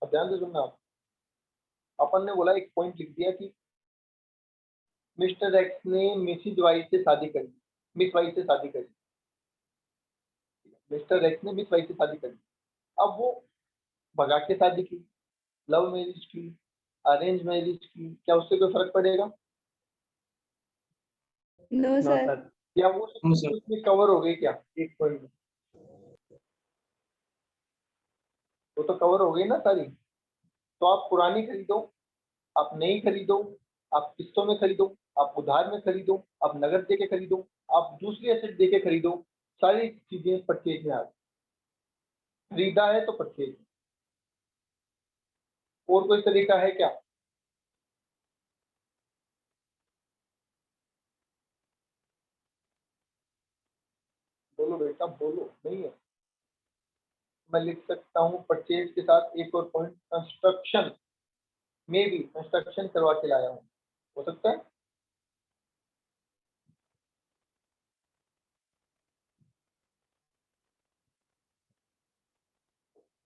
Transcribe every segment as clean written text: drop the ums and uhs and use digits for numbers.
अब ध्यान से सुनना आप। अपन ने बोला एक पॉइंट लिख दिया कि मिस्टर एक्स ने मिसिज वाई से शादी करी, मिस वाई से शादी करी। मिस्टर एक्स ने मिस वाई से शादी करी। अब वो भगा के शादी की, लव मैरिज की, अरेंज मैरिज की, क्या उससे कोई फर्क पड़ेगा? No no sir. सर। या वो नो सर। उसमें कवर हो गई क्या एक पॉइंट में? वो तो कवर हो गई ना सारी। तो आप पुरानी खरीदो, आप नई खरीदो, आप किस्तों में खरीदो, आप उधार में खरीदो, आप नगद दे के खरीदो, आप दूसरी एसेट दे के खरीदो, सारी चीजें परचेज में आ गई। खरीदा है तो परचेज। और कोई तरीका है क्या? बोलो बेटा बोलो, नहीं है? मैं लिख सकता हूँ परचेज के साथ एक और पॉइंट, कंस्ट्रक्शन में भी कंस्ट्रक्शन करवा के लाया हूँ, हो सकता है?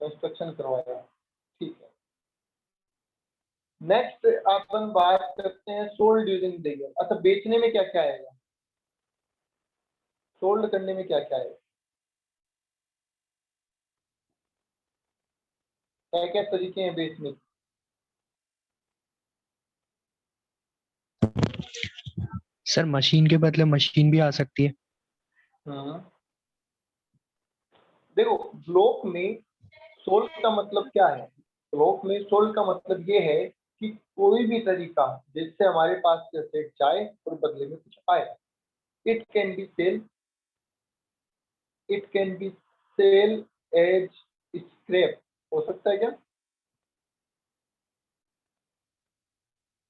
कंस्ट्रक्शन करवाया, ठीक है। नेक्स्ट अपन बात करते हैं सोल्ड ड्यूरिंग द ईयर। अच्छा, बेचने में क्या क्या आएगा? सोल्ड करने में क्या क्या आएगा? क्या क्या तरीके हैं बेचने के? सर मशीन के बदले मशीन भी आ सकती है। देखो, ब्लॉक में सोल्ड का मतलब क्या है? ब्लॉक में सोल्ड का मतलब ये है कि कोई भी तरीका जिससे हमारे पास से सेट जाए और बदले में कुछ आए। It can be sell, it can be sell as scrap, हो सकता है क्या?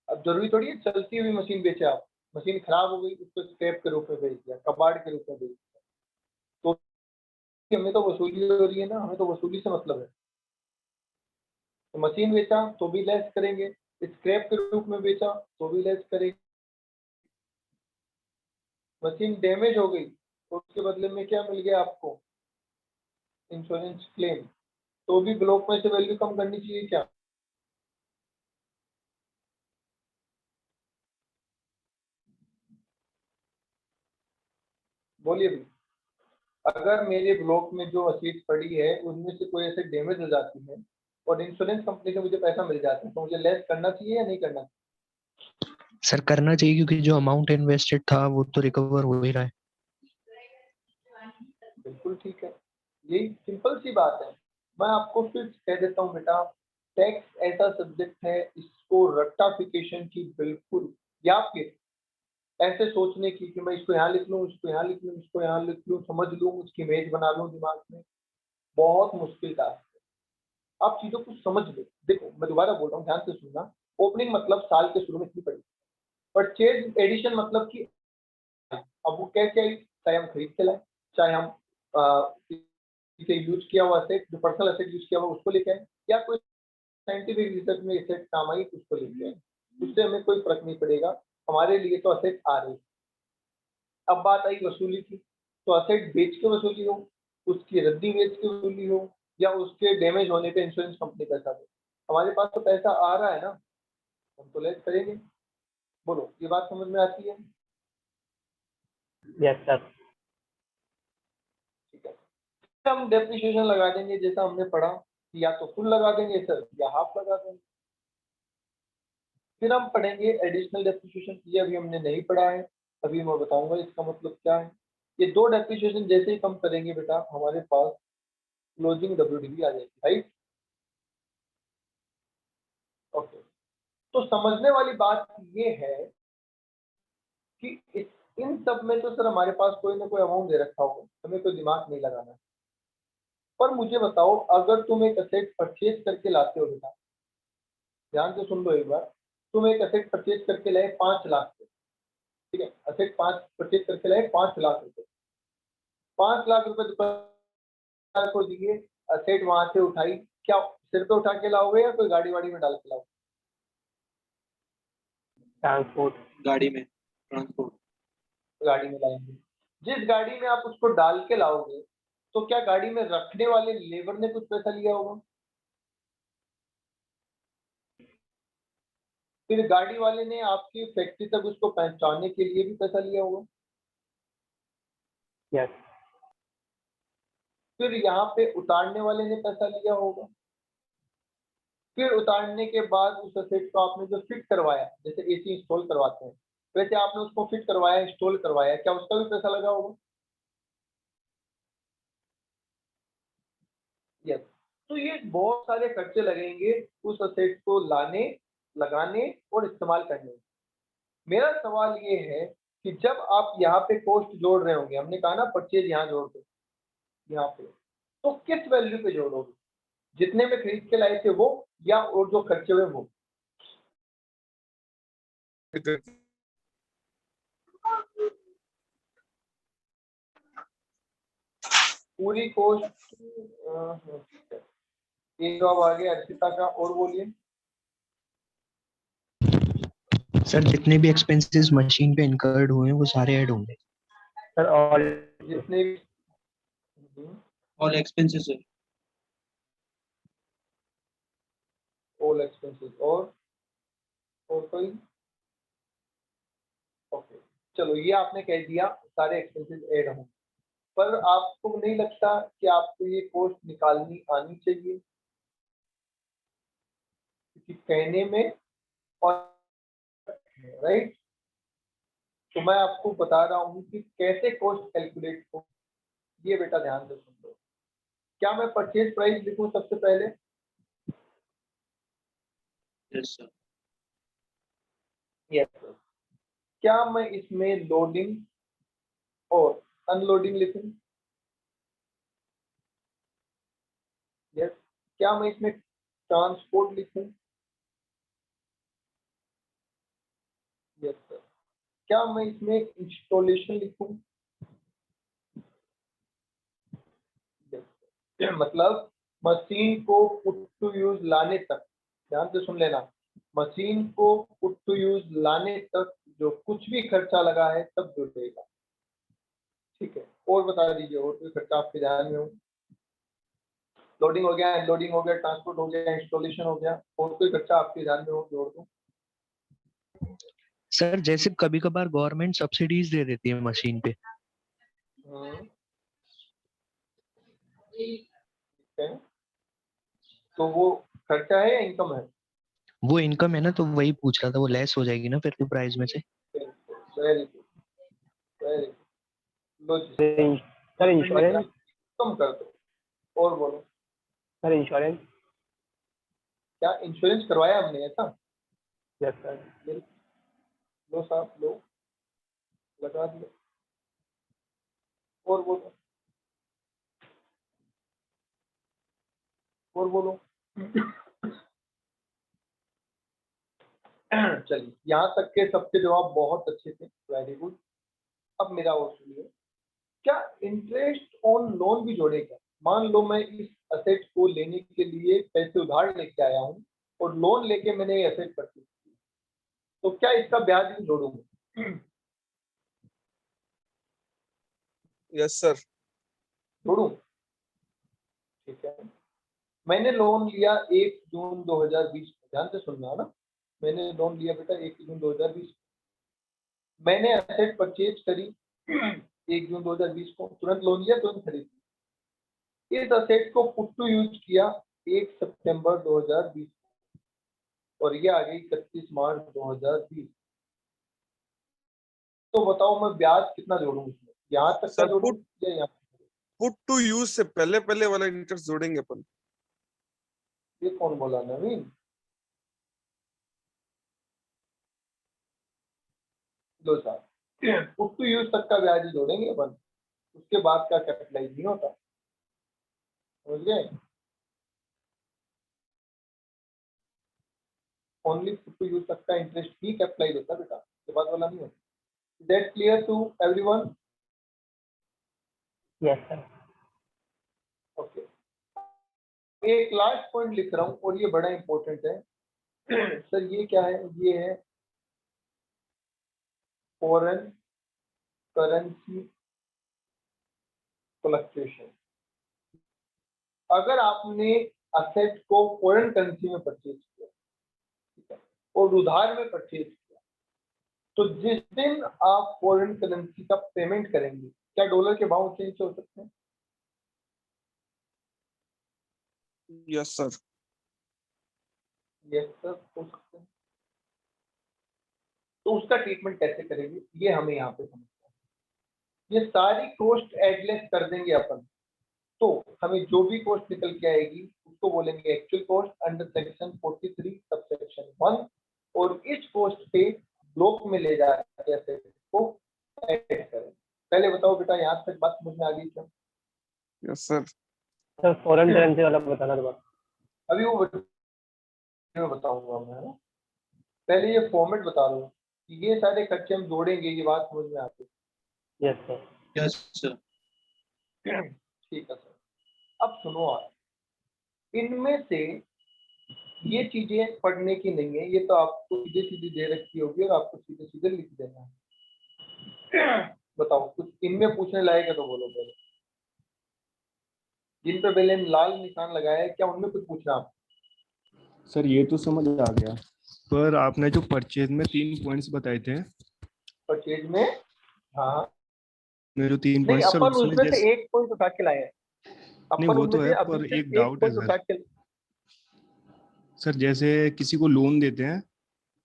अब जरूरी थोड़ी है चलती हुई मशीन बेचे आप। मशीन खराब हो गई, उसको स्क्रैप के रूप में बेच दिया, कबाड़ के रूप में बेच दिया, तो हमें तो वसूली हो रही है ना, हमें तो वसूली से मतलब है। तो मशीन बेचा तो भी लेस करेंगे, स्क्रैप के रूप में बेचा तो भी लेस करेंगे। मशीन डैमेज हो गई तो उसके बदले में क्या मिल गया आपको? Insurance claim. तो भी ब्लॉक में से वैल्यू कम करनी चाहिए क्या? बोलिए भी। अगर मेरे ब्लॉक में जो असेट पड़ी है उनमें से कोई एसेट डैमेज हो जाती है और इंश्योरेंस कंपनी से मुझे पैसा मिल जाता है, तो मुझे लेस करना चाहिए या नहीं करना चाहिए? सर करना चाहिए, क्योंकि जो अमाउंट इन्वेस्टेड था वो तो रिकवर हो ही रहा है। बिल्कुल ठीक है, यही सिंपल सी बात है। मैं आपको फिर कह देता हूँ बेटा, टैक्स ऐसा सब्जेक्ट है, इसको रट्टाफिकेशन की बिल्कुल, या फिर ऐसे सोचने की कि मैं इसको यहाँ लिख लूँ, इसको यहाँ लिख लूँ, इसको यहाँ लिख लूँ, समझ लूँ, उसकी इमेज बना लूँ दिमाग में, बहुत मुश्किल टास्क है। आप चीजों को समझ लो। देखो मैं दोबारा बोल रहा हूँ, ध्यान से सुनना। ओपनिंग मतलब साल के शुरू में इतनी पड़ी, परचेज एडिशन मतलब कि अब वो कैसे आई, चाहे हम खरीद के लाए, चाहे हम किसी यूज किया हुआ सेट, जो पर्सनल एसेट यूज किया हुआ उसको लेके आए, या कोई साइंटिफिक रिसर्च में एसेट काम आई उसको लेके आए, उससे हमें कोई फर्क नहीं पड़ेगा, हमारे लिए तो एसेट आ रही। अब बात आई वसूली की, तो एसेट बेच के वसूली हो, उसकी रद्दी बेच के वसूली हो, या उसके डैमेज होने पे इंश्योरेंस कंपनी पैसा दे, हमारे पास तो पैसा आ रहा है ना, हम तो लेस करेंगे। बोलो, ये बात समझ में आती है? Yes sir. ठीक है, हम डेप्रिसिएशन लगा देंगे जैसा हमने पढ़ा, या तो फुल लगा देंगे सर या हाफ लगा देंगे। फिर हम पढ़ेंगे एडिशनल डेप्रिसिएशन, ये अभी हमने नहीं पढ़ा है, अभी मैं बताऊंगा इसका मतलब क्या है। ये दो डेप्रिसिएशन जैसे ही कम करेंगे बेटा, हमारे पास क्लोजिंग डब्ल्यूडीवी आ जाएगी, राइट? ओके, तो समझने वाली बात ये है कि इन सब में तो सर हमारे पास कोई ना कोई अमाउंट दे रखा होगा, हमें कोई दिमाग नहीं लगाना। पर मुझे बताओ, अगर तुम एक एसेट परचेज करके लाते हो बेटा, ध्यान से सुन लो एक बार, तुम एक एसेट परचेज करके लाए 5 लाख से, ठीक है, एसेट 5 परचेज करके लाए 5 लाख रुपए, 5 लाख रुपए दुकानदार को दिए, एसेट वहां से उठाई, क्या सिर पे उठा के लाओगे या कोई गाड़ी वाड़ी में डाल के लाओगे? ट्रांसपोर्ट। गाड़ी में, ट्रांसपोर्ट। गाड़ी में लाएंगे। जिस गाड़ी में आप उसको डाल के लाओगे, तो क्या गाड़ी में रखने वाले लेबर ने कुछ पैसा लिया होगा? फिर गाड़ी वाले ने आपकी फैक्ट्री तक उसको पहुंचाने के लिए भी पैसा लिया होगा। यस फिर यहाँ पे उतारने वाले ने पैसा लिया होगा। फिर उतारने के बाद उस असेट को आपने जो फिट करवाया, जैसे एसी इंस्टॉल करवाते हैं, वैसे आपने उसको फिट करवाया, इंस्टॉल करवाया, क्या उसका भी पैसा लगा होगा? यस। तो ये बहुत सारे खर्चे लगेंगे उस असेट को लाने, लगाने और इस्तेमाल करने में। मेरा सवाल ये है कि जब आप यहाँ पे कॉस्ट जोड़ रहे होंगे, हमने कहा ना परचेज यहाँ जोड़ दो, यहाँ पे, तो किस वैल्यू पे जोड़ोगे? जितने में खरीद के लाए थे वो, या और जो खर्चे हुए वो? पूरी कॉस्ट। एक जवाब आ गया अर्पिता का, और बोलिए। सर जितने भी एक्सपेंसेस मशीन पे इनकर्ड हुए हैं वो सारे ऐड होंगे। सर ऑल जितने भी All expenses है। ऑल एक्सपेंसेस और कोई? ओके, चलो ये आपने कह दिया सारे एक्सपेंसेस ऐड हों, पर आपको नहीं लगता कि आपको ये कॉस्ट निकालनी आनी चाहिए? क्योंकि कहने में और राइट। तो मैं आपको बता रहा हूँ कि कैसे कॉस्ट कैलकुलेट हो। ये बेटा ध्यान से सुन लो। क्या मैं परचेज प्राइस लिखूं सबसे पहले? Yes sir। Yes sir. क्या मैं इसमें लोडिंग और अनलोडिंग लिखूं? यस। क्या मैं इसमें ट्रांसपोर्ट लिखूं? Yes sir. क्या मैं इसमें इंस्टॉलेशन लिखूं? Yes sir. मतलब मशीन को पुट टू यूज लाने तक, ध्यान से सुन लेना, मशीन को पुट टू यूज लाने तक जो कुछ भी खर्चा लगा है सब जुड़ेगा। ठीक है, और बता दीजिए और कोई खर्चा आपके ध्यान में हो? लोडिंग हो गया, अनलोडिंग हो गया, ट्रांसपोर्ट हो गया, इंस्टॉलेशन हो गया, और कोई खर्चा आपके ध्यान में हो जोड़ दो। सर जैसे कभी कभार गवर्नमेंट सब्सिडीज दे देती है मशीन पे। ठीक है, तो वो खर्चा है या इनकम है? वो इनकम है ना, तो वही पूछ रहा था, वो लेस हो जाएगी ना फिर तो प्राइस में से। Very good, very good. लो जी, सर इंश्योरेंस कम कर दो, और बोलो। सर इंश्योरेंस क्या इंश्योरेंस करवाया हमने ऐसा? यस सर लो साहब लो, लगा दिया, और बोलो, और बोलो। चलिए, यहाँ तक के सबके जवाब बहुत अच्छे थे, वेरी गुड। अब मेरा और सुनिए, क्या इंटरेस्ट ऑन लोन भी जोड़ेगा? मान लो मैं इस असेट को लेने के लिए पैसे उधार लेके आया हूँ और लोन लेके मैंने ये असेट परचेज की, तो क्या इसका ब्याज भी जोड़ूंगा? Yes sir. जोड़ू? ठीक है। मैंने लोन लिया 1 जून 2020, ध्यान से सुनना है ना, मैंने लोन लिया बेटा 1 जून 2020। मैंने असेट परचेज करी 1 जून 2020 को, तुरंत लोन लिया, तुरंत खरीद। इस असेट को पुट टू यूज किया 1 सितंबर 2020 और ये आ गई 31 मार्च 2020। तो बताओ मैं ब्याज कितना जोड़ूं इसमें? यहाँ तक का सर, जोड़ूं या यहाँ? पुट टू यूज से पहले पहले वाला इंटरेस्ट जोड़ेंगे अपन। ये कौन बोला नवीन? लो साहब, पुट टू यूज तक का ब्याज ही जोड़ेंगे अपन, उसके बाद का कैपिटलाइज नहीं होता, समझ गए? ओनली पुट टू यूज तक का इंटरेस्ट ही कैपिटलाइज होता है बेटा, उसके बाद वाला नहीं होता। That clear to everyone? Yes sir okay, एक लास्ट पॉइंट लिख रहा हूँ और ये बड़ा इंपॉर्टेंट है। सर ये क्या है? ये है फॉरेन करेंसी फ्लक्चुएशन। अगर आपने असेट को फॉरेन करेंसी में परचेज किया, ठीक है, और उधार में परचेज किया, तो जिस दिन आप फॉरेन करेंसी का पेमेंट करेंगे, क्या डॉलर के भाव ऊंचे नीचे हो सकते हैं? Yes sir. यस सर, हो सकते हैं। तो उसका ट्रीटमेंट कैसे करेंगे, ये हमें यहाँ पे समझना है। ये सारी कॉस्ट एडलेस कर देंगे अपन, तो हमें जो भी कॉस्ट निकल के आएगी उसको बोलेंगे actual cost under section 43 subsection 1, और इस कॉस्ट पे ब्लॉक में ले जाके एसेट को ऐड करें। पहले बताओ बेटा, यहाँ तक बात समझ में आ गई क्या? Yes sir. Sir foreign currency वाला बताना दोबारा। अभी वो मैं बताऊंगा मैं, है ना? पहले ये फॉर्मेट बता दो कि ये सारे खर्चे हम जोड़ेंगे, ये बात समझ में आती यस सर। Yes, sir. है? ठीक है सर। अब सुनो आप, इनमें से ये चीजें पढ़ने की नहीं है, ये तो आपको सीधे सीधे दे रखी होगी और आपको सीधे सीधे लिख देना है। बताओ, कुछ इनमें पूछने लायक है तो बोलो पहले। जिन पे पहले लाल निशान लगाया है, क्या उनमें कुछ पूछना आप? सर ये तो समझ आ गया, पर आपने जो परचेज में 3 पॉइंट्स बताए थे, परचेज में, हाँ मेरे जो 3 नहीं, पॉइंट्स सर अपन उसमें उसमें से जैसे एक पॉइंट उठा के लाए हैं। नहीं अपन वो उनमें तो से है, अभी पर सिर्फ एक एक डाउट है पॉइंट सर। उठा के। सर जैसे किसी को लोन देते हैं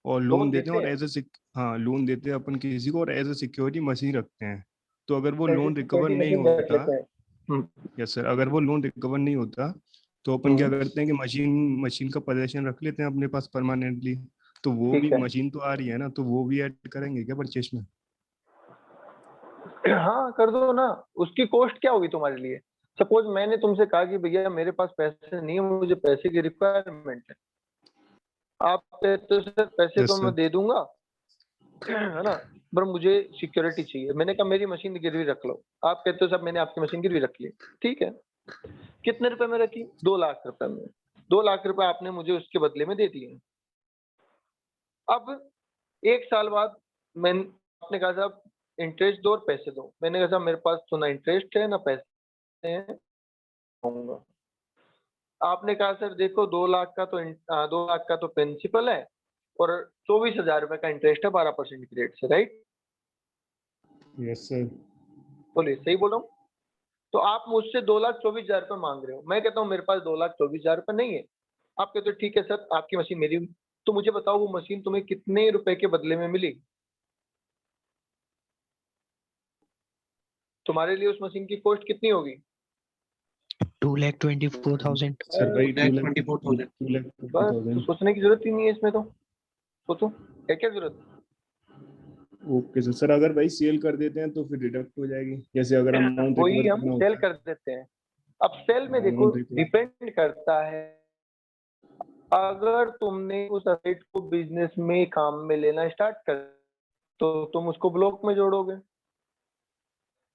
और लोन लोन देते हैं देते और हैं, हाँ लोन देते हैं अपन किसी को और एज ए सिक्योरिटी मशीन रखते हैं, तो अगर वो ऐसे लोन रिकवर सिक्योरिटी नहीं मशीन रख होता, लेते हैं। यस सर, अगर वो लोन रिकवर नहीं होता तो अपन क्या हम्म, करते हैं कि मशीन का पोजीशन रख लेते हैं अपने पास परमानेंटली, तो वो भी ठीक है। मशीन तो आ रही है ना, तो वो भी ऐड करेंगे क्या परचेज में? हाँ कर दो ना, उसकी कॉस्ट क्या होगी तुम्हारे लिए? सपोज मैंने तुमसे कहा कि भैया मेरे पास पैसे नहीं है, मुझे पैसे की रिक्वायरमेंट है। आप कहते हो सर पैसे यस तो मैं सर। दे दूंगा, है ना, पर मुझे सिक्योरिटी चाहिए। मैंने कहा मेरी मशीन गिरवी रख लो। आप कहते हो सर मैंने आपकी मशीन गिरवी रख ली, ठीक है। कितने रुपए में रखी? 2 लाख रुपए में। 2 लाख रुपए आपने मुझे उसके बदले में दे दिए। अब 1 साल बाद मैं, आपने कहा साहब इंटरेस्ट दो और पैसे दो। मैंने कहा साहब मेरे पास तो ना इंटरेस्ट है ना पैसे हैं, दूंगा। आपने कहा सर देखो 2 लाख का तो 2 लाख का तो प्रिंसिपल है और 24,000 रुपए का इंटरेस्ट है 12% की रेट से, राइट? Yes sir. बोलिए सही बोल रहा हूँ? तो आप मुझसे 2,24,000 रुपए मांग रहे हो, मैं कहता हूँ मेरे पास 2,24,000 रुपए नहीं है। आप कहते हो ठीक है सर आपकी मशीन मेरी, तो मुझे बताओ वो मशीन तुम्हें कितने रुपए के बदले में मिली? तुम्हारे लिए उस मशीन की कॉस्ट कितनी होगी? 2,24,000। सर भाई 2,24,000. बस, तो 2,50,000। सोचने की जरूरत ही नहीं है इसमें, तो सोचो है क्या जरूरत? Okay sir. सर अगर भाई सेल कर देते हैं तो फिर डिडक्ट हो जाएगी, जैसे अगर अमाउंट वही रिकवर हम करना सेल होता कर देते हैं। अब सेल में देखो अमाउंट रिकवर। डिपेंड करता है, अगर तुमने उस असेट को बिजनेस में काम में लेना स्टार्ट कर तो तुम उसको ब्लॉक में जोड़ोगे।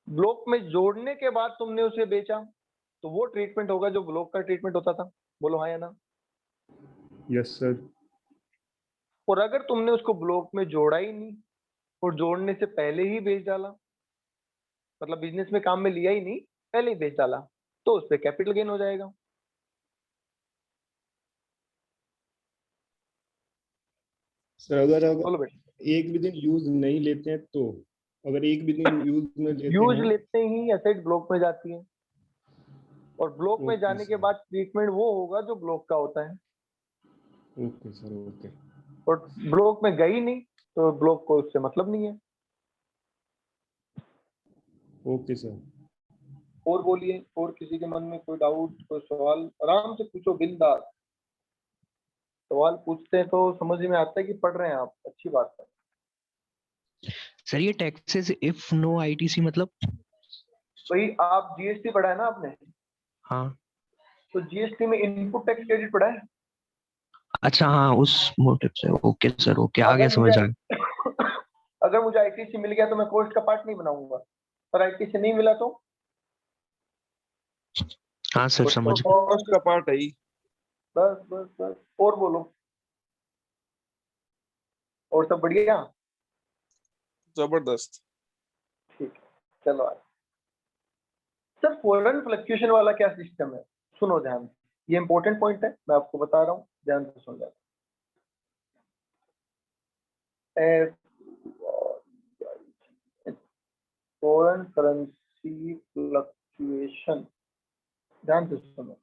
ब्लॉक में जोड़ने के बाद तुमने उसे बेचा तो वो ट्रीटमेंट होगा जो ब्लॉक का ट्रीटमेंट होता था। बोलो हाँ या ना? Yes sir. और अगर तुमने उसको ब्लॉक में जोड़ा ही नहीं और जोड़ने से पहले ही बेच डाला, मतलब बिजनेस में काम में लिया ही नहीं, पहले ही बेच डाला, तो उस पर कैपिटल गेन हो जाएगा। सर अगर बोलो बेटा। एक भी दिन यूज नहीं लेते हैं तो, अगर एक भी दिन यूज में लेते यूज हैं। लेते ही एसेट ब्लॉक में जाती है, और ब्लॉक में ओके जाने के सर। बाद ट्रीटमेंट वो होगा जो ब्लॉक का होता है। Okay sir. ओके। और ब्लॉक में गई नहीं तो ब्लॉक को उससे मतलब नहीं है। Okay sir. और बोलिए, और किसी के मन में कोई डाउट, कोई सवाल आराम से पूछो, बिंदास सवाल पूछते हैं तो समझ में आता है कि पढ़ रहे हैं आप, अच्छी बात है। सर ये टैक्सेस इफ नो आईटीसी मतलब? भाई आप जीएसटी पढ़ा है ना आपने? हाँ। तो जीएसटी में इनपुट टैक्स क्रेडिट पढ़ा है? अच्छा हाँ, उस मोटिव से। ओके सर, ओके, आ गया, अगर मुझे समझ आ गया। अगर मुझे आईटीसी मिल गया तो मैं कॉस्ट का पार्ट नहीं बनाऊंगा, पर आईटीसी नहीं मिला तो हाँ सर, कॉस्ट समझ का। गया। कॉस्ट का पार्ट है ही। बस बस बस, और बोलो, और सब बढ़िया? जबरदस्त। ठीक है, चलो आज सर फॉरेन फ्लक्चुएशन वाला क्या सिस्टम है, सुनो ध्यान से। ये इंपॉर्टेंट पॉइंट है, मैं आपको बता रहा हूँ, ध्यान से सुन लेना। फॉरेन करेंसी फ्लक्चुएशन, ध्यान से सुनो।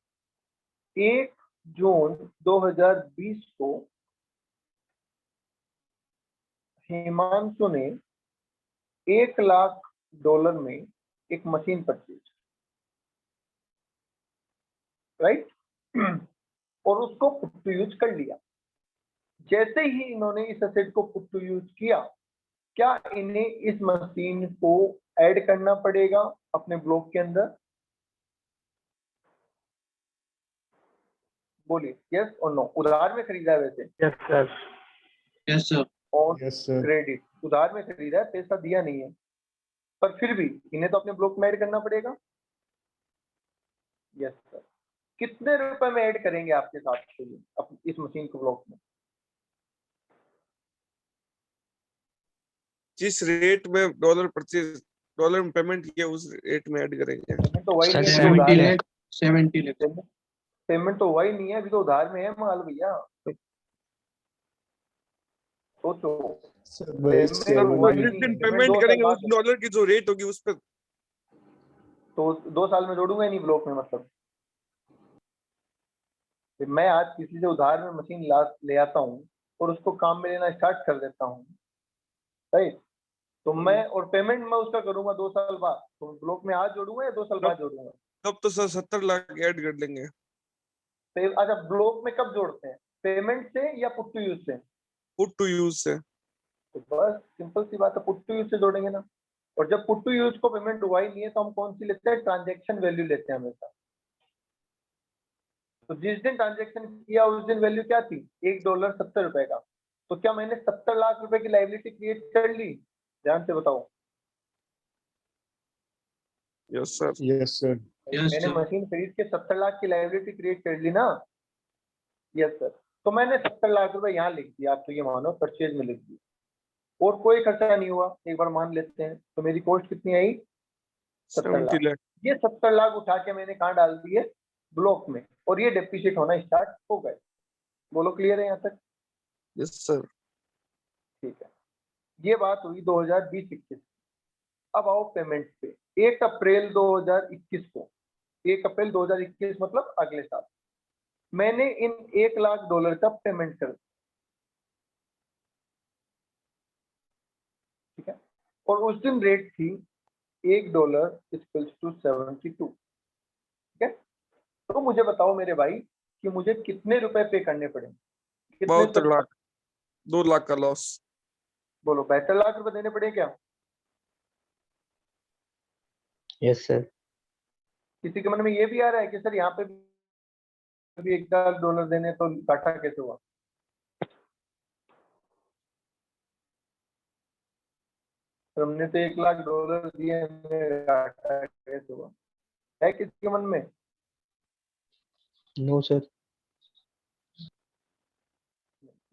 1 जून 2020 को हिमांशु ने $1,00,000 में एक मशीन परचेज, राइट, और उसको पुट टू यूज कर लिया। जैसे ही इन्होंने इस एसेट को पुट टू यूज किया, क्या इन्हें इस मशीन को ऐड करना पड़ेगा अपने ब्लॉक के अंदर? बोलिए यस और नो। उधार में खरीदा है वैसे, यस सर। Yes, sir. और यस सर। क्रेडिट, उधार में खरीदा है, पैसा दिया नहीं है, पर फिर भी इन्हें तो अपने ब्लॉक में ऐड करना पड़ेगा। Yes sir. कितने रुपए में ऐड करेंगे आपके साथ के लिए इस मशीन को ब्लॉक में? जिस रेट में डॉलर में पेमेंट किया उस रेट में ऐड करेंगे। पेमेंट तो वही सर, नहीं है, 70 उधार है। lakh, 70 lakh. पेमेंट तो वही नहीं है, अभी तो उधार में है माल भैया। सोचो, सर वही पेमेंट सर 7 वो वही जिस नहीं दिन है, पेमेंट 2 साल करेंगे उस बाद, डॉलर की जो रेट होगी उस पर। तो 2 साल में जोड़ूंगा ही नहीं ब्लॉक में। मतलब कि मैं आज किसी से उधार में मशीन ले आता हूँ और उसको काम में लेना स्टार्ट कर देता हूँ, राइट, तो मैं और पेमेंट मैं उसका करूंगा 2 साल बाद, तो ब्लॉक में आज जोड़ूंगा या 2 साल बाद जोड़ूंगा? तब तो सर 70 लाख ऐड कर लेंगे। अच्छा, ब्लॉक में कब जोड़ते हैं, पेमेंट से या पुट टू यूज से? पुट टू यूज से। तो बस सिंपल सी बात है, पुट टू यूज से जोड़ेंगे ना। और जब पुट टू यूज को पेमेंट हुआ ही नहीं है, तो हम कौन सी लेते हैं? ट्रांजेक्शन वैल्यू लेते हैं हमेशा। तो जिस दिन ट्रांजेक्शन किया उस दिन वैल्यू क्या थी? $1 70 रुपए का। तो क्या मैंने 70 लाख रुपए की लाइबिलिटी क्रिएट कर ली? ध्यान से बताओ। Yes sir. Yes sir. Yes, मैंने sir. मशीन खरीद के 70 लाख की लाइबिलिटी क्रिएट कर ली ना? Yes sir. तो मैंने 70 लाख रुपए यहाँ लिख दिया, आप तो ये मानो परचेज में लिख दिया, और कोई खर्चा नहीं हुआ। एक बार मान लेते हैं, तो मेरी कॉस्ट कितनी आई? 70 70 लाख। लाख। ये 70 लाख उठा के मैंने कहाँ डाल दिए? ब्लॉक में, और ये डेप्रिशिएट होना स्टार्ट हो गए। बोलो क्लियर है यहाँ तक? Yes sir. ठीक है, ये बात हुई 2020-21। अब आओ पेमेंट पे। 1 अप्रैल 2021 को, 1 अप्रैल 2021 मतलब अगले साल, मैंने इन $1,00,000 का पेमेंट कर दिया, ठीक है, और उस दिन रेट थी $1 = 72, ठीक है। तो मुझे बताओ मेरे भाई कि मुझे कितने रुपए पे करने पड़ेंगे? कितने 72 लाख, 2 लाख का लॉस। बोलो 72 लाख रुपए देने पड़े क्या? Yes sir. किसी के मन में ये भी आ रहा है कि सर यहाँ पे भी $1,00,000 देने, तो घाटा कैसे हुआ? तो हमने तो $1,00,000 दिए, हमें घाटा कैसे हुआ? है किसी के मन में? No sir.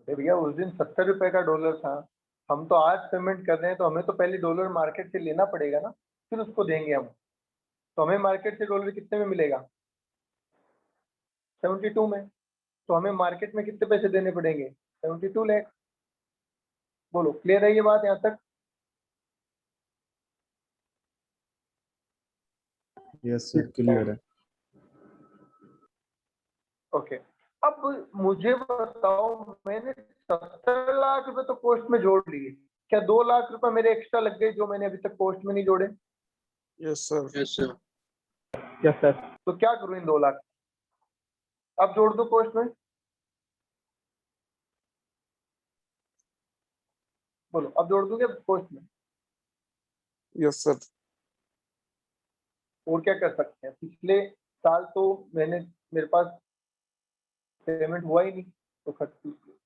अरे भैया, उस दिन 70 रुपए का डॉलर था, हम तो आज पेमेंट कर रहे हैं, तो हमें तो पहले डॉलर मार्केट से लेना पड़ेगा ना, फिर उसको देंगे हम। तो हमें मार्केट से डॉलर कितने में मिलेगा? 72 में। तो हमें मार्केट में कितने पैसे देने पड़ेंगे? 72 लाख। बोलो क्लियर है ये बात यहाँ तक? यस सर, क्लियर है। ओके, अब मुझे बताओ, मैंने 70 लाख रुपए तो कॉस्ट में जोड़ लिए, क्या 2 लाख रुपए मेरे एक्स्ट्रा लग गए जो मैंने अभी तक कॉस्ट में नहीं जोड़े? Yes sir. Yes, sir. Yes sir. तो क्या करूं इन 2 लाख? अब जोड़ दो कॉस्ट में। बोलो, अब जोड़ दूंगे कॉस्ट में? Yes sir. और क्या कर सकते हैं? पिछले साल तो मेरे पास पेमेंट हुआ ही नहीं, तो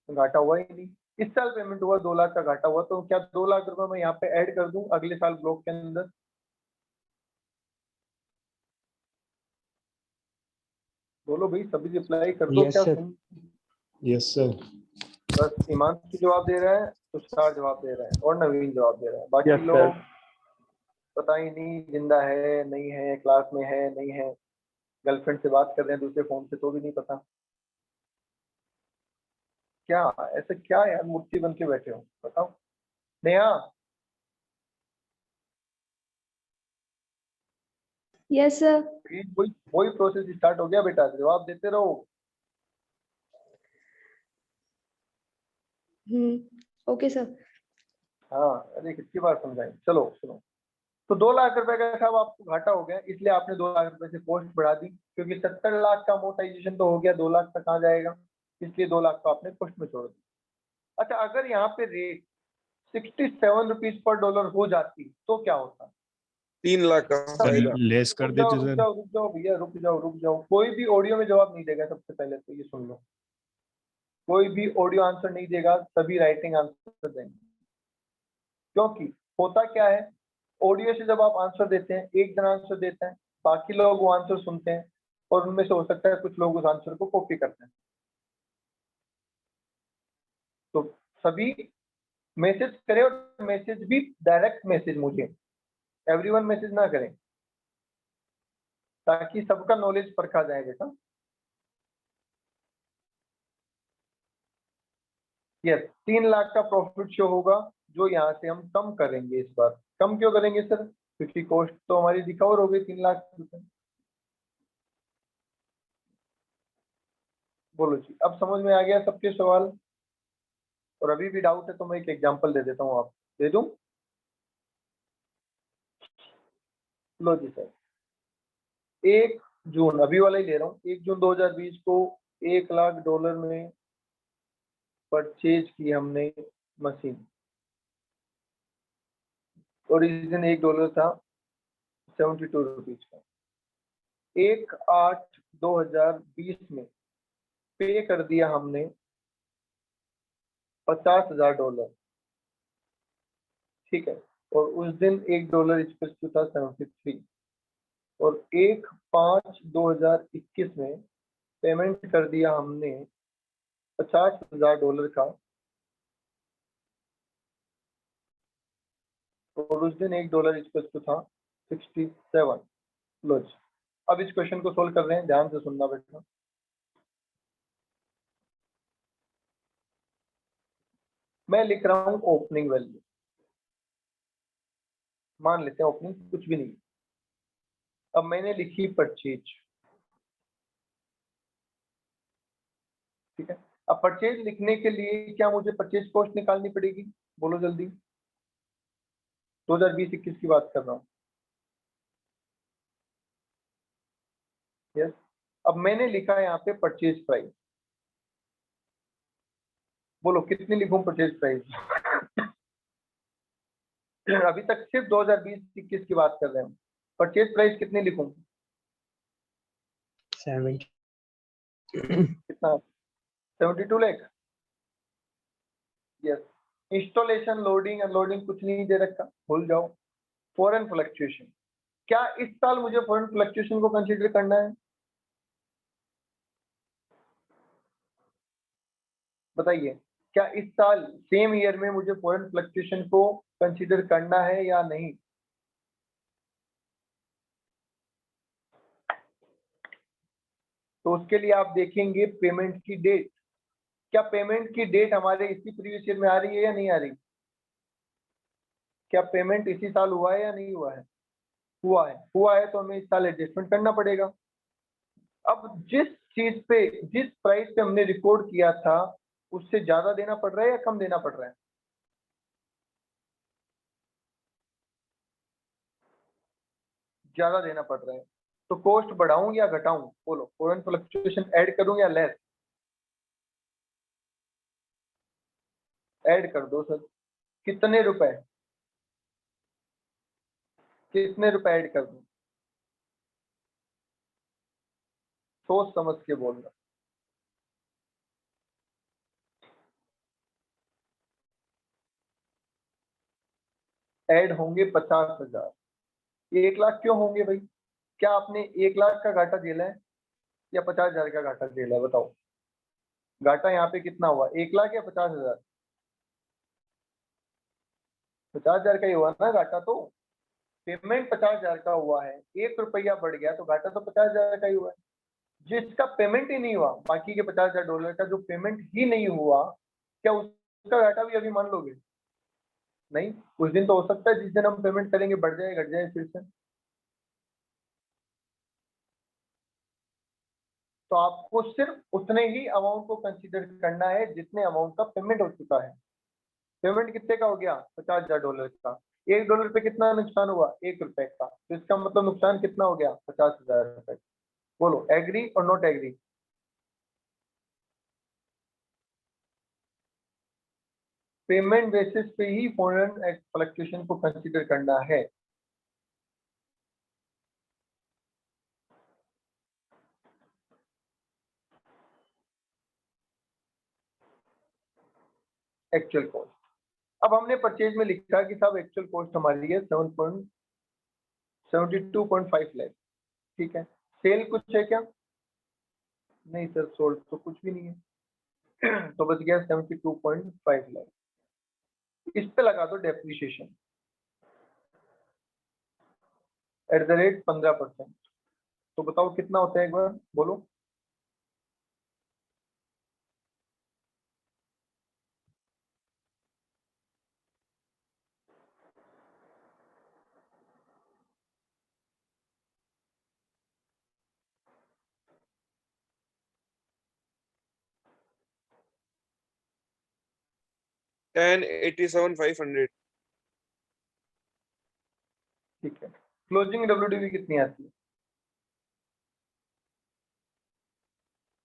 घाटा हुआ ही नहीं। इस साल पेमेंट हुआ, 2 लाख का घाटा हुआ, तो क्या 2 लाख रुपए मैं यहाँ पे ऐड कर दूं अगले साल ब्लॉक के अंदर? बोलो भाई, सभी रिप्लाई कर दो। Yes, क्या sir. Yes sir. बस हिमांशु जवाब दे रहा है, तुषार जवाब दे रहा है, और नवीन जवाब दे रहा है। बाकी Yes, sir. लोग पता ही नहीं, जिंदा है नहीं है, क्लास में है नहीं है, गर्लफ्रेंड से बात कर रहे हैं दूसरे फोन से, तो भी नहीं पता। क्या ऐसा क्या यार मूर्ति बन के बैठे हो, बताओ। Neha, yes sir. वही वही प्रोसेस स्टार्ट हो गया बेटा, जवाब देते रहो। Okay sir. हाँ, अरे कितनी बार समझाएं। चलो सुनो, तो 2 लाख रुपए का साहब आपको घाटा हो गया, इसलिए आपने 2 लाख रुपए से कॉस्ट बढ़ा दी, क्योंकि 70 लाख का अमोर्टाइजेशन तो हो गया, 2 लाख तक कहाँ जाएगा, इसलिए 2 लाख को आपने कॉस्ट में छोड़ दिया। अच्छा, अगर यहाँ पे रेट 67 रुपीज पर डॉलर हो जाती तो क्या होता? 3 लाख का फायदा। लेस कर रुक जाओ देते रुक सर। जाओ रुक जाओ भैया, रुक जाओ। कोई भी ऑडियो में जवाब नहीं देगा, सबसे पहले तो ये सुन लो। कोई भी ऑडियो आंसर नहीं देगा, सभी राइटिंग आंसर देंगे। क्योंकि होता क्या है, ऑडियो से जब आप आंसर देते हैं, एक जन आंसर देता है, बाकी लोग वो आंसर सुनते हैं, और उनमें से हो सकता है कुछ लोग उस आंसर को कॉपी करते हैं। तो सभी मैसेज करें, और मैसेज भी डायरेक्ट मैसेज, मुझे एवरीवन मैसेज ना करें, ताकि सबका नॉलेज परखा जाए बेटा। यस, 3 लाख का प्रॉफिट शो होगा, जो यहाँ से हम कम करेंगे। इस बार कम क्यों करेंगे सर? क्योंकि कॉस्ट तो हमारी रिकवर हो गई 3 लाख रुपए। बोलो जी, अब समझ में आ गया सबके सवाल? और अभी भी डाउट है तो मैं एक एग्जांपल दे देता हूँ, आप दे दूं? लो जी सर, 1 जून, अभी वाला ही ले रहा हूँ, 1 जून 2020 को $1 लाख में परचेज की हमने मशीन, और इस दिन $1 था 72 रुपीज का। 1/8/2020 में पे कर दिया हमने $50,000, ठीक है, और उस दिन $1 इक्वल टू था 73, और 1/5/2021 में पेमेंट कर दिया हमने $50,000 का, और उस दिन $1 इक्वल टू था 67। लो जी, अब इस क्वेश्चन को सोल्व कर रहे हैं, ध्यान से सुनना बेटा। मैं लिख रहा हूं ओपनिंग वैल्यू, मान लेते हैं ओपनिंग कुछ भी नहीं। अब मैंने लिखी परचेज, ठीक है। अब परचेज लिखने के लिए क्या मुझे परचेज कॉस्ट निकालनी पड़ेगी? बोलो जल्दी। 2020-21 की बात कर रहा हूँ। यस, अब मैंने लिखा है यहाँ पे परचेज प्राइस। बोलो कितनी लिखूं परचेज प्राइस? अभी तक सिर्फ 2020-21 की बात कर रहे हैं, परचेज प्राइस कितनी लिखूं? 70। कितना? 72 lakh. Yes, installation, loading, unloading कुछ नहीं दे रखा, भूल जाओ। फॉरेन फ्लक्चुएशन, क्या इस साल मुझे फॉरेन फ्लक्चुएशन को कंसीडर करना है? बताइए, क्या इस साल सेम ईयर में मुझे फॉरेन फ्लक्चुएशन को कंसीडर करना है या नहीं? तो उसके लिए आप देखेंगे पेमेंट की डेट। क्या पेमेंट की डेट हमारे इसी प्रीवियस ईयर में आ रही है या नहीं आ रही? क्या पेमेंट इसी साल हुआ है या नहीं हुआ है? हुआ है तो हमें इस साल एडजस्टमेंट करना पड़ेगा। अब जिस चीज पे, जिस प्राइस पे हमने रिकॉर्ड किया था, उससे ज्यादा देना पड़ रहा है या कम देना पड़ रहा है? ज्यादा देना पड़ रहा है, तो कॉस्ट बढ़ाऊं या घटाऊं? बोलो, फॉरेन फ्लक्चुएशन ऐड करूं या लेस? ऐड कर दो सर। कितने रुपए? कितने रुपए ऐड कर दूं? सोच समझ के बोलना। ऐड होंगे 50,000। 1 लाख क्यों होंगे भाई? क्या आपने 1 लाख का घाटा झेला है या 50,000 का घाटा झेला है? बताओ, घाटा यहाँ पे कितना हुआ, 1 लाख या 50,000? 50,000 का ही हुआ ना घाटा। तो पेमेंट 50,000 का हुआ है, 1 रुपया बढ़ गया तो घाटा तो 50,000 का ही हुआ है। जिसका पेमेंट ही नहीं हुआ, बाकी के $50,000 का जो पेमेंट ही नहीं हुआ, क्या उसका घाटा भी अभी मान लोगे? नहीं, उस दिन तो हो सकता है जिस दिन हम पेमेंट करेंगे बढ़ जाए घट जाए फिर से। तो आपको सिर्फ उतने ही अमाउंट को कंसीडर करना है जितने अमाउंट का पेमेंट हो चुका है। पेमेंट कितने का हो गया? $50,000 का। $1 पे कितना नुकसान हुआ? ₹1 का। तो इसका मतलब नुकसान कितना हो गया? $50,000। बोलो एग्री और नॉट एग्री? पेमेंट बेसिस पे ही फॉरेन फ्लक्चुएशन को कंसीडर करना है। Actual cost. अब हमने परचेज में लिखा कि साहब एक्चुअल कॉस्ट हमारी है 72.5 लाख। ठीक है, सेल कुछ है क्या? नहीं सर, सोल्ड तो कुछ भी नहीं है। तो बच गया 72.5 लाख। इस पे लगा दो डेप्रिसिएशन @ 15%। तो बताओ कितना होता है, एक बार बोलो। $10,87,500। ठीक है, क्लोजिंग WDV कितनी आती है?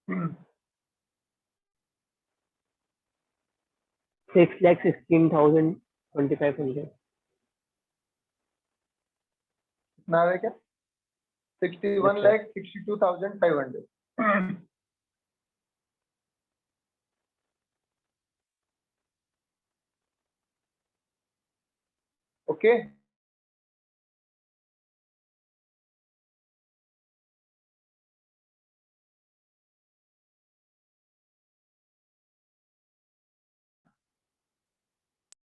हम्म, 6,16,2500। कितना आ रहा है क्या? 61,62,500। ओके,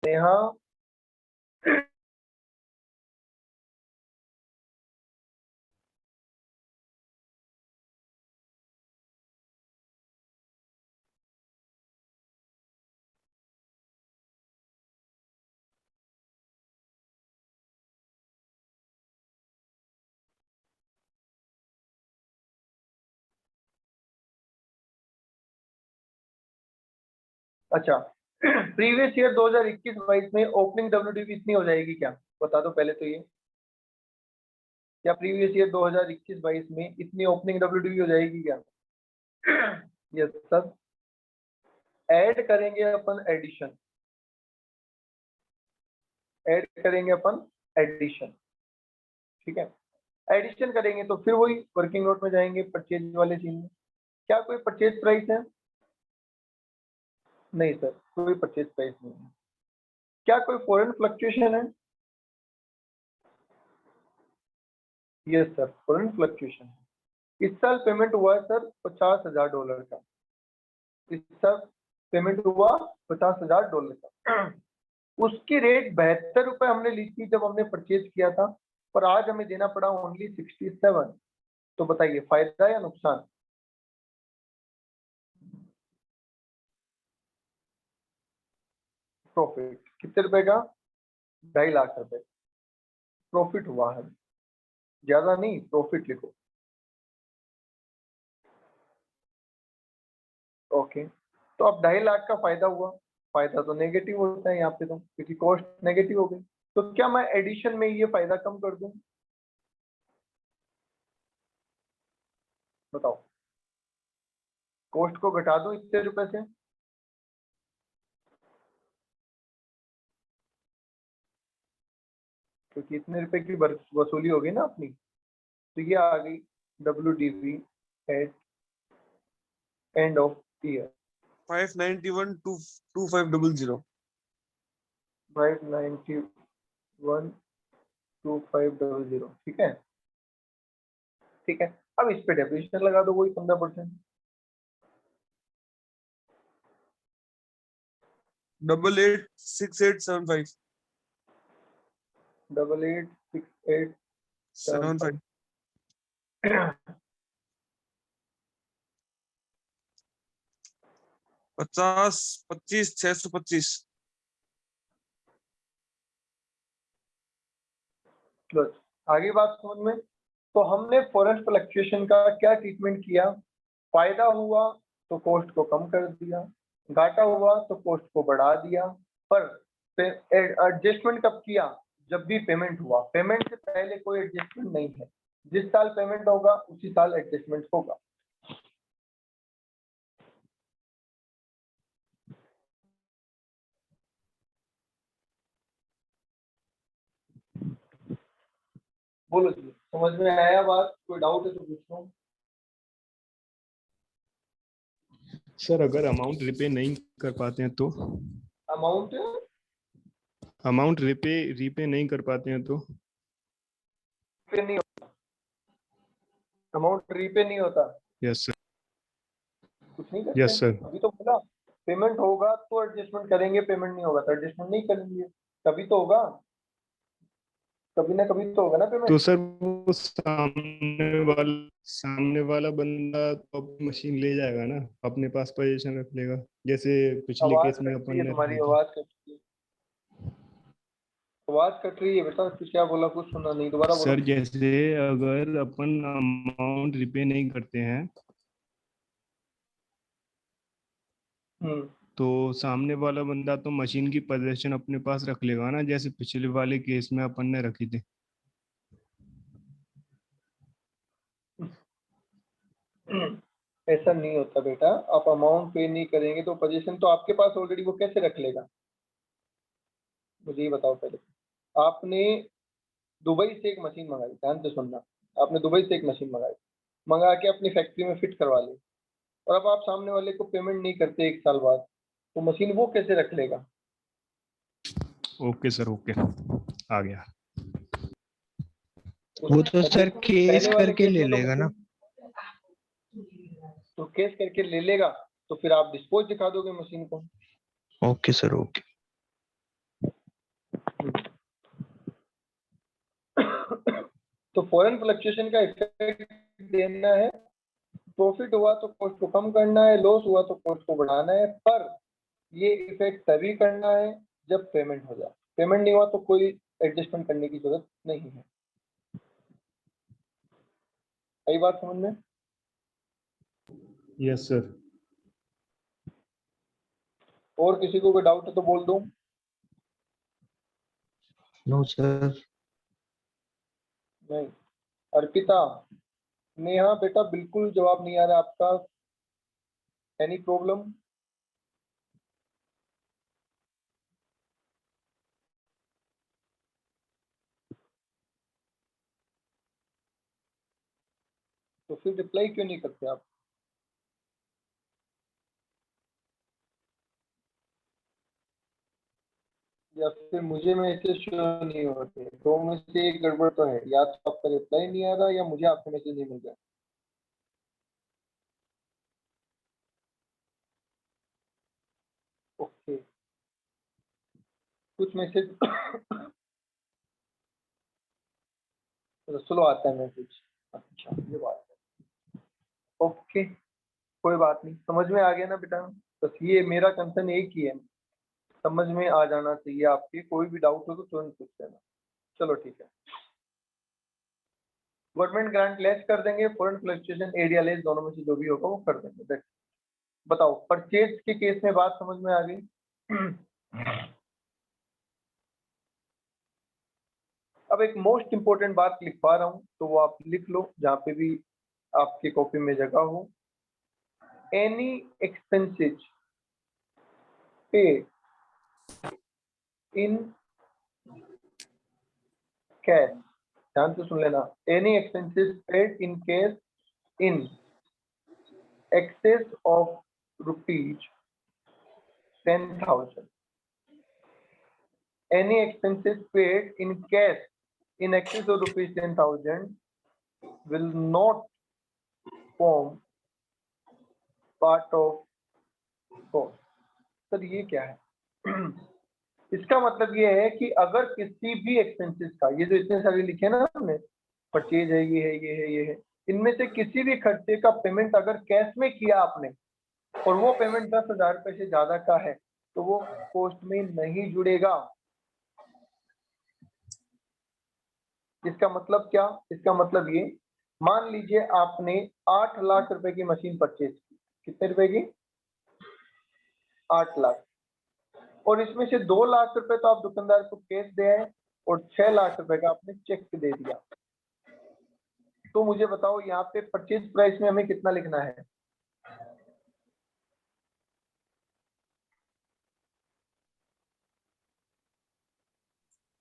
नेहा अच्छा, प्रीवियस ईयर 2021-22 में ओपनिंग WDV इतनी हो जाएगी क्या? बता दो पहले तो ये। क्या प्रीवियस ईयर 2021-22 में इतनी ओपनिंग WDV हो जाएगी क्या? Yes sir. ऐड करेंगे अपन एडिशन, ऐड करेंगे अपन एडिशन। ठीक है, एडिशन करेंगे तो फिर वही वर्किंग नोट में जाएंगे परचेज वाले सीन में। क्या कोई परचेज प्राइस है? नहीं सर, कोई परचेज प्राइस नहीं है। क्या कोई फॉरेन फ्लक्चुएशन है? यस सर, फॉरेन फ्लक्चुएशन है। इस साल पेमेंट हुआ है सर $50,000 का। इस साल पेमेंट हुआ $50,000 का। उसकी रेट ₹72 हमने ली थी जब हमने परचेज किया था, पर आज हमें देना पड़ा ओनली 67। तो बताइए फायदा या नुकसान? प्रॉफिट कितने रुपए का? 2.5 लाख रुपए प्रॉफिट हुआ है। ज्यादा नहीं, प्रॉफिट लिखो। ओके, तो अब 2.5 लाख का फायदा हुआ। फायदा तो नेगेटिव होता है यहाँ पे तो, क्योंकि कॉस्ट नेगेटिव हो गई। तो क्या मैं एडिशन में ये फायदा कम कर दूं? बताओ, कॉस्ट को घटा दूं इतने रुपए से? क्योंकि इतने रुपए की वसूली होगी ना अपनी। तो ये आ गई WDV at end of year 591,2500। 591,2500। ठीक है, ठीक है। अब इस पे डेप्रिसिएशन लगा दो वही 15%। 88,68,75 88,68,75। 50, 25, 625। बस आगे बात समझ में। तो हमने फॉरेन फ्लक्चुएशन का क्या ट्रीटमेंट किया, फायदा हुआ तो कॉस्ट को कम कर दिया, घाटा हुआ तो कॉस्ट को बढ़ा दिया। पर एडजस्टमेंट कब किया, जब भी पेमेंट हुआ। पेमेंट से पहले कोई एडजस्टमेंट नहीं है, जिस साल पेमेंट होगा उसी साल एडजस्टमेंट होगा। बोलो जी, समझ में आया बात? कोई डाउट है तो पूछो। सर अगर अमाउंट रिपे नहीं कर पाते हैं तो? अमाउंट अमाउंट रिपे नहीं कर पाते हैं तो? पे नहीं होता, अमाउंट रीपे नहीं होता, यस सर। कुछ नहीं करते। Yes sir. अभी तो बोला पेमेंट होगा तो एडजस्टमेंट करेंगे, पेमेंट नहीं होगा तो एडजस्टमेंट नहीं करेंगे। कभी तो होगा, कभी ना कभी तो होगा ना तो पेमेंट। सर वो सामने वाला बंदा तो मशीन ले जाएगा ना, अपने पास पोजीशन रख लेगा, जैसे पिछले आवाज केस में कट अपन रही है ने तुम्हारी, रखी थी। आवाज कट रही है, आवाज कट रही है बेटा। कुछ क्या बोला, कुछ सुना नहीं, दोबारा बोलो। सर जैसे अगर अपन अमाउंट रिपे नहीं करते हैं तो सामने वाला बंदा तो मशीन की पोजीशन अपने पास रख लेगा ना, जैसे पिछले वाले केस में अपन ने रखी थी। ऐसा नहीं होता बेटा, आप अमाउंट पे नहीं करेंगे तो पोजीशन तो आपके पास ऑलरेडी, वो कैसे रख लेगा? मुझे ये बताओ पहले। आपने दुबई से एक मशीन मंगाई, ध्यान से सुनना। आपने दुबई से एक मशीन मंगाई, मंगा के अपनी फैक्ट्री में फिट करवा ली, और अब आप सामने वाले को पेमेंट नहीं करते 1 साल बाद, तो मशीन वो कैसे रख लेगा? ओके सर, ओके, आ गया। वो तो सर केस पहले वाले करके केस ले में तो लेगा ना। तो केस करके ले लेगा, तो फिर आप डिस्पोज दिखा दोगे मशीन को। Okay sir, okay. तो फॉरेन फ्लक्चुएशन का इफेक्ट देना है, प्रॉफिट हुआ तो कॉस्ट को कम करना है, लॉस हुआ तो कॉस्ट को बढ़ाना है। पर ये इफेक्ट तभी करना है जब पेमेंट हो जाए। पेमेंट नहीं हुआ तो कोई एडजस्टमेंट करने की जरूरत नहीं है। सही बात समझ में? Yes sir. और किसी को कोई डाउट है तो बोल दूं। No sir. नहीं। अर्पिता, नेहा बेटा, बिल्कुल जवाब नहीं आ रहा आपका। Any problem? तो फिर रिप्लाई क्यों नहीं करते आप? या फिर मुझे मैसेज शो नहीं होते? दो में से एक गड़बड़ तो है, या तो आपका रिप्लाई नहीं आ रहा या मुझे आपका मैसेज नहीं मिल रहा। ओके, कुछ मैसेज स्लो आता है मैसेज। अच्छा, ये बात है। ओके, कोई बात नहीं, समझ में आ गया ना बेटा? बस ये मेरा कंसर्न एक ही है, समझ में आ जाना चाहिए आपके। कोई भी डाउट हो तो तुरंत पूछ लेना। चलो ठीक है। गवर्नमेंट ग्रांट लेस कर देंगे, फॉरेन फ्लक्चुएशन एरिया लेस, दोनों में से जो भी होगा वो कर देंगे। That's it। बताओ, परचेज के केस में बात समझ में आ गई? अब एक मोस्ट इंपोर्टेंट बात लिखवा रहा हूं, तो वो आप लिख लो जहां पे भी आपकी कॉपी में जगह हो। Any expenses paid in cash, ध्यान से सुन लेना। Any expenses paid in cash in excess of rupees 10,000. Any expenses paid in cash in excess of rupees 10,000 will not form part of cost. Sir ये क्या है? इसका मतलब ये है कि अगर किसी भी एक्सपेंसेस का, ये जो इतने सारे लिखे ना हमने, परचेज है, ये है, ये है, ये है, इनमें से किसी भी खर्चे का पेमेंट अगर कैश में किया आपने और वो पेमेंट 10,000 रुपए से ज्यादा का है, तो वो कॉस्ट में नहीं जुड़ेगा। इसका मतलब क्या? इसका मतलब ये, मान लीजिए आपने 8 लाख रुपए की मशीन परचेज की। कितने रुपए की? 8 लाख। और इसमें से 2 लाख रुपए तो आप दुकानदार को कैश दे आए और 6 लाख रुपए का आपने चेक दे दिया। तो मुझे बताओ यहाँ पे परचेज प्राइस में हमें कितना लिखना है?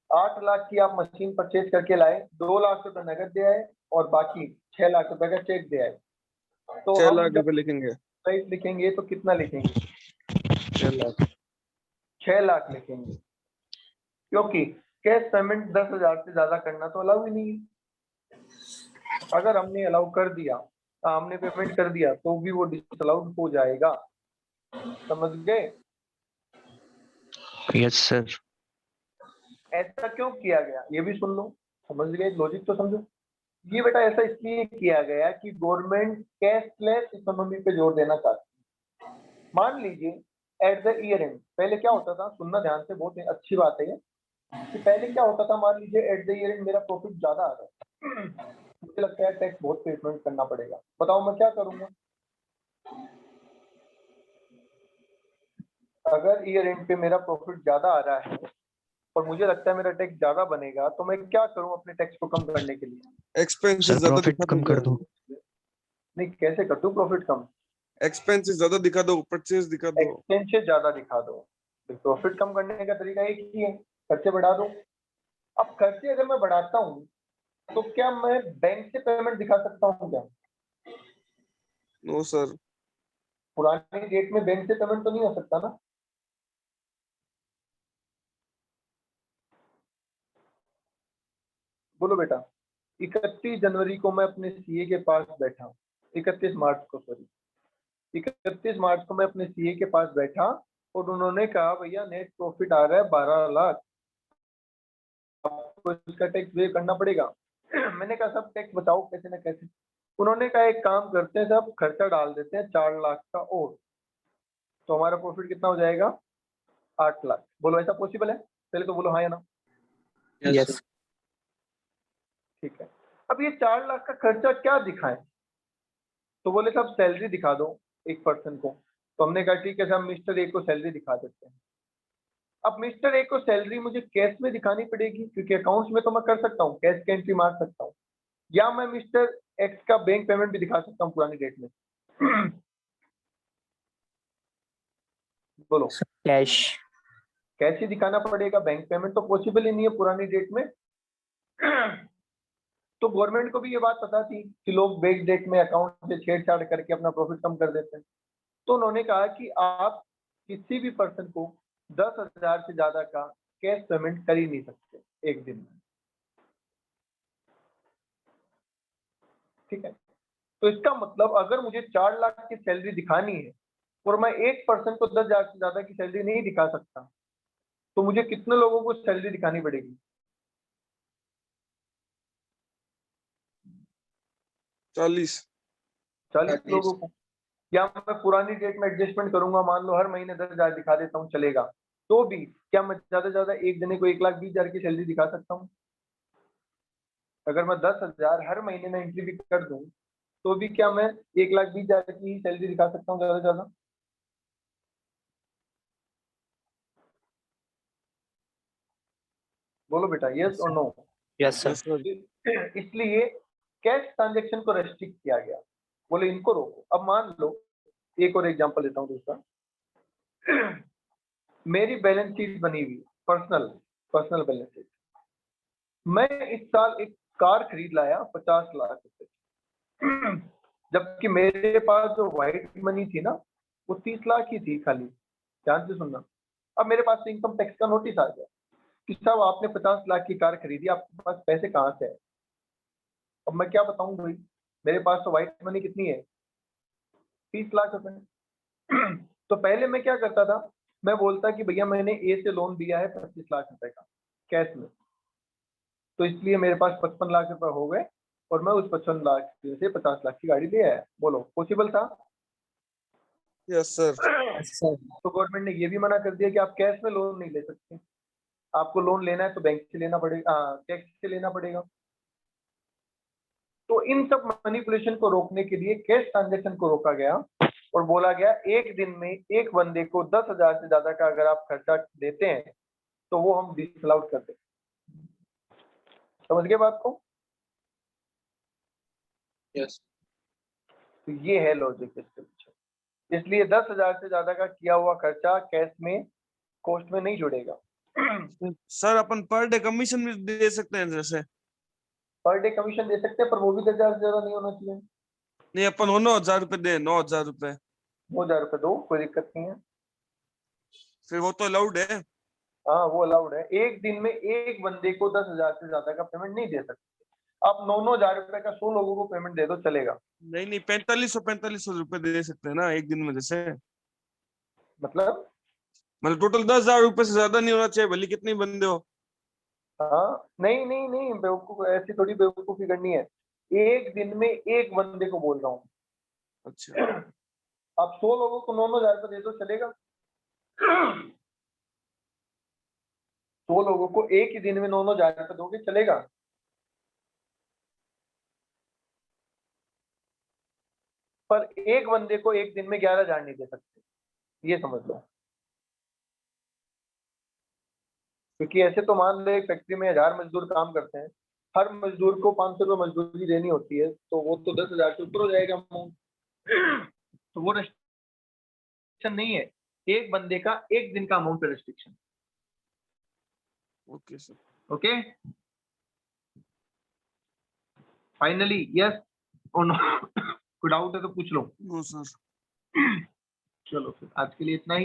आठ लाख की आप मशीन परचेज करके लाए, 2 लाख रुपए नगद दे आए और बाकी 6 लाख रुपए का चेक दे आए। तो 6 हम लाख जब रुपए लिखेंगे। प्राइस लिखेंगे तो कितना लिखेंगे? 6 लाख। 6 लाख लिखेंगे, क्योंकि कैश पेमेंट 10,000 से ज्यादा करना तो अलाउ ही नहीं है। अगर हमने अलाउ कर दिया, हमने पेमेंट कर दिया, तो भी वो डिसअलाउड हो जाएगा। समझ गए? Yes sir. ऐसा क्यों किया गया ये भी सुन लो। समझ गए? लॉजिक तो समझो। ये बेटा ऐसा इसलिए किया गया कि गवर्नमेंट कैशलेस इकोनॉमी पे जोर देना चाहती है। मान लीजिए एट द ईयर एंड, पहले क्या होता था, सुनना ध्यान से, बहुत अच्छी बात है ये, कि पहले क्या होता था, मान लीजिए एट द ईयर एंड मेरा प्रॉफिट ज्यादा आ रहा है, मुझे लगता है टैक्स बहुत पेमेंट करना पड़ेगा। बताओ मैं क्या करूंगा? अगर ईयर एंड पे मेरा प्रॉफिट ज्यादा आ रहा है और मुझे लगता है मेरा टैक्स ज्यादा बनेगा, तो मैं क्या करूं अपने टैक्स को कम करने के लिए? एक्सपेंसेस सर ज्यादा प्रॉफिट दिखा कम कर दो। नहीं, कैसे कर दूं प्रॉफिट कम? एक्सपेंसेस ज्यादा दिखा दो, परचेज दिखा दो। एक्सपेंसेस ज्यादा दिखा दो। प्रॉफिट कम करने का तरीका एक ही है, खर्चे बढ़ा दो। अब खर्चे अगर मैं बढ़ाता हूँ तो क्या मैं बैंक से पेमेंट दिखा सकता हूँ क्या? No sir. पुरानी डेट में बैंक से पेमेंट तो नहीं हो सकता ना। बोलो बेटा। 31 जनवरी को मैं अपने सीए के पास बैठा, 31 मार्च को, सॉरी 31 मार्च को मैं अपने सीए के पास बैठा और उन्होंने कहा भैया नेट प्रॉफिट आ रहा है 12 लाख, आपको इसका टैक्स पे करना पड़ेगा। मैंने कहा सब टैक्स बचाओ कैसे ना कैसे। उन्होंने कहा एक काम करते हैं, सब खर्चा डाल देते हैं 4 लाख का और, तो हमारा प्रॉफिट कितना हो जाएगा? 8 लाख। बोलो ऐसा पॉसिबल है? पहले तो बोलो हाँ या ना। Yes, sir. ठीक है। अब ये 4 लाख का खर्चा क्या दिखाएं? तो बोले साहब सैलरी दिखा दो एक पर्सन को। तो हमने कहा ठीक है साहब, मिस्टर ए को सैलरी दिखा देते हैं। अब मिस्टर ए को सैलरी मुझे कैश में दिखानी पड़ेगी, क्योंकि अकाउंट्स में तो मैं कर सकता हूँ, कैश की एंट्री मार सकता हूँ, या मैं मिस्टर एक्स का बैंक पेमेंट भी दिखा सकता हूँ पुरानी डेट में। बोलो। कैश। कैश ही दिखाना पड़ेगा, बैंक पेमेंट तो पॉसिबल ही नहीं है पुरानी डेट में। तो गवर्नमेंट को भी ये बात पता थी कि लोग बैंक डेट में अकाउंट से छेड़छाड़ करके अपना प्रॉफिट कम कर देते हैं। तो उन्होंने कहा कि आप किसी भी पर्सन को 10,000 से ज्यादा का कैश पेमेंट कर ही नहीं सकते एक दिन में। ठीक है। तो इसका मतलब अगर मुझे 4 लाख की सैलरी दिखानी है और मैं एक पर्सन को 10,000 से ज्यादा की सैलरी नहीं दिखा सकता, तो मुझे कितने लोगों को सैलरी दिखानी पड़ेगी? 40। 40 लोगों को। या मैं पुरानी डेट में एडजस्टमेंट करूंगा, मान लो हर महीने 10,000 दिखा देता हूँ, चलेगा। तो भी क्या मैं ज्यादा से ज्यादा एक जने को 1,20,000 की सैलरी दिखा सकता हूँ? अगर मैं 10,000 हर महीने में एंट्री भी कर दूं, तो भी क्या मैं 1,20,000 की ही सैलरी दिखा सकता हूँ ज्यादा से ज्यादा? बोलो बेटा, यस और no. Yes sir. Yes sir. इसलिए कैश ट्रांजेक्शन को रेस्ट्रिक्ट किया गया। बोले इनको रोको। अब मान लो एक और एग्जांपल देता हूँ दूसरा। मेरी बैलेंस शीट बनी हुई, पर्सनल बैलेंस शीट। मैं इस साल एक कार खरीद लाया 50 लाख रुपए, जबकि मेरे पास जो व्हाइट मनी थी ना वो 30 लाख ही थी खाली। ध्यान से सुनना। अब मेरे पास इनकम टैक्स का नोटिस आ गया कि साहब आपने 50 लाख की कार खरीदी, आपके पास पैसे कहाँ से है? अब मैं क्या बताऊं भाई, मेरे पास तो व्हाइट मनी कितनी है? 30 लाख रुपए। तो पहले मैं क्या करता था, मैं बोलता कि भैया मैंने ए से लोन दिया है 25 लाख रुपए का कैश में, तो इसलिए मेरे पास 55 लाख रुपए हो गए और मैं उस 55 लाख से 50 लाख की गाड़ी ले आया। बोलो पॉसिबल था? Yes sir. तो गवर्नमेंट ने ये भी मना कर दिया कि आप कैश में लोन नहीं ले सकते, आपको लोन लेना है तो बैंक से लेना पड़ेगा, टैक्स से लेना पड़ेगा। तो इन सब मैनिपुलेशन को रोकने के लिए कैश ट्रांजेक्शन को रोका गया और बोला गया एक दिन में एक बंदे को 10,000 से ज्यादा का अगर आप खर्चा देते हैं तो वो हम डिसअलाउड कर दें। समझ गए बात को? Yes. तो ये है लॉजिक इसके पीछे। इसलिए 10,000 से ज्यादा का किया हुआ खर्चा कैश में कॉस्ट में नहीं जुड़ेगा। सर अपन पर डे कमीशन भी दे सकते हैं जैसे? पर डे कमीशन दे सकते हैं पर वो भी 10,000 से ज्यादा नहीं होना चाहिए। नहीं अपन 9,000 रुपए दे, 9,000 रुपए 9,000 रुपए दो, कोई दिक्कत नहीं है। फिर वो तो अलाउड है। हाँ वो अलाउड है। एक दिन में एक बंदे को 10,000 से ज्यादा का पेमेंट नहीं दे सकते। आप 9,000 रुपए का 100 लोगों को पेमेंट दे दो चलेगा। नहीं 4500 रुपए दे सकते हैं ना एक दिन में जैसे? मतलब टोटल 10,000 रुपए से ज्यादा नहीं होना चाहिए भले कितने बंदे हो। हाँ नहीं नहीं नहीं, बेवकूफ ऐसी थोड़ी बेवकूफी करनी है। एक दिन में एक बंदे को बोल रहा हूँ। अच्छा आप 100 लोगों को 9,000 रुपए दे दो चलेगा। 100 लोगों को एक ही दिन में 9,000 रुपए दोगे चलेगा। पर एक बंदे को एक दिन में 11,000 नहीं दे सकते, ये समझ लो। क्योंकि ऐसे तो मान लो एक फैक्ट्री में 1000 मजदूर काम करते हैं, हर मजदूर को 500 रुपये मजदूरी देनी होती है, तो वो तो 10,000 से ऊपर हो जाएगा अमाउंट। तो वो रेस्ट्रिक्शन नहीं है, एक बंदे का एक दिन का अमाउंट पे restriction. Okay sir. Okay finally yes और नो? कोई डाउट है तो पूछ लो। No sir. चलो फिर आज के लिए इतना ही।